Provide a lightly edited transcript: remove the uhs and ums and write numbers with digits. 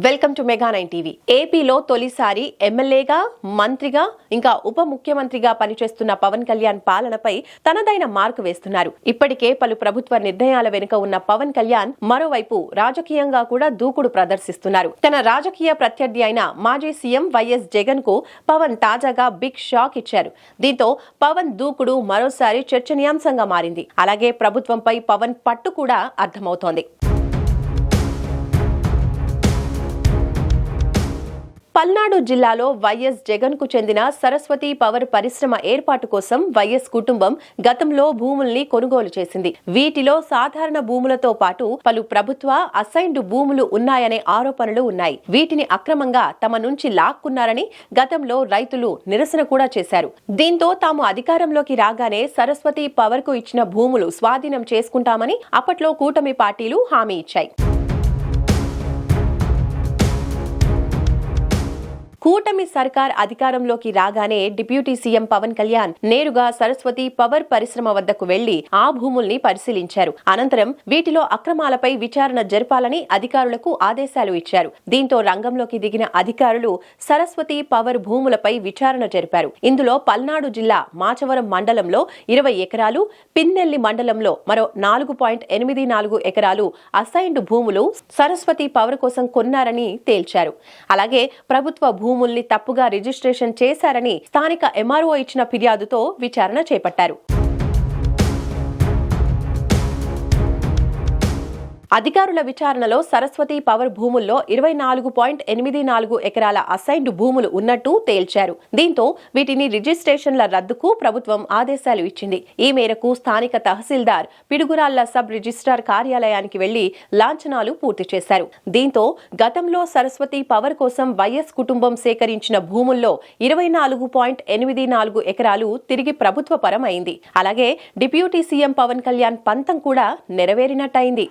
Welcome to mega 9 TV. ఏపీలో తొలిసారి ఎమ్మెల్యేగా, మంత్రిగా, ఇంకా ఉప ముఖ్యమంత్రిగా పనిచేస్తున్న పవన్ కళ్యాణ్ పాలనపై తనదైన మార్కు వేస్తున్నారు. ఇప్పటికే పలు ప్రభుత్వ నిర్ణయాల వెనుక ఉన్న పవన్ కళ్యాణ్ మరోవైపు రాజకీయంగా కూడా దూకుడు ప్రదర్శిస్తున్నారు. తన రాజకీయ ప్రత్యర్థి అయిన మాజీ సీఎం వైఎస్ జగన్ కు పవన్ తాజాగా బిగ్ షాక్ ఇచ్చారు. దీంతో పవన్ దూకుడు మరోసారి చర్చనీయాంశంగా మారింది. అలాగే ప్రభుత్వంపై పవన్ పట్టు కూడా అర్థమవుతోంది. పల్నాడు జిల్లాలో వైఎస్ జగన్ కు చెందిన సరస్వతి పవర్ పరిశ్రమ ఏర్పాటు కోసం వైఎస్ కుటుంబం గతంలో భూముల్ని కొనుగోలు చేసింది. వీటిలో సాధారణ భూములతో పాటు పలు ప్రభుత్వ అసైన్డ్ భూములు ఉన్నాయనే ఆరోపణలు ఉన్నాయి. వీటిని అక్రమంగా తమ నుంచి లాక్కున్నారని గతంలో రైతులు నిరసన కూడా చేశారు. దీంతో తాము అధికారంలోకి రాగానే సరస్వతి పవర్ కు ఇచ్చిన భూములు స్వాధీనం చేసుకుంటామని అప్పట్లో కూటమి పార్టీలు హామీ ఇచ్చాయి. కూటమి సర్కార్ అధికారంలోకి రాగానే డిప్యూటీ సీఎం పవన్ కళ్యాణ్ నేరుగా సరస్వతి పవర్ పరిశ్రమ వద్దకు వెళ్లి ఆ భూముల్ని పరిశీలించారు. అనంతరం వీటిలో అక్రమాలపై విచారణ జరపాలని అధికారులకు ఆదేశాలు ఇచ్చారు. దీంతో రంగంలోకి దిగిన అధికారులు సరస్వతి పవర్ భూములపై విచారణ జరిపారు. ఇందులో పల్నాడు జిల్లా మాచవరం మండలంలో 20 ఎకరాలు, పిన్నెల్లి మండలంలో మరో 4.84 ఎకరాలు అసైన్డ్ భూములు సరస్వతి పవర్ కోసం కొన్నారని తేల్చారు. అలాగే ప్రభుత్వ భూముల్ని తప్పుగా రిజిస్ట్రేషన్ చేశారని స్థానిక ఎంఆర్ఓ ఇచ్చిన ఫిర్యాదుతో విచారణ చేపట్టారు. అధికారుల విచారణలో సరస్వతి పవర్ భూముల్లో 24.84 ఎకరాల అసైన్డ్ భూములు ఉన్నట్టు తేల్చారు. దీంతో వీటిని రిజిస్ట్రేషన్ల రద్దుకు ప్రభుత్వం ఆదేశాలు ఇచ్చింది. ఈ మేరకు స్థానిక తహసీల్దార్ పిడుగురాళ్ల సబ్ రిజిస్ట్రార్ కార్యాలయానికి వెళ్లి లాంఛనాలు పూర్తి చేశారు. దీంతో గతంలో సరస్వతి పవర్ కోసం వైఎస్ కుటుంబం సేకరించిన భూముల్లో 24.84 ఎకరాలు తిరిగి ప్రభుత్వ పరం అయింది. అలాగే డిప్యూటీ సీఎం పవన్ కళ్యాణ్ పంతం కూడా నెరవేరినట్టయింది.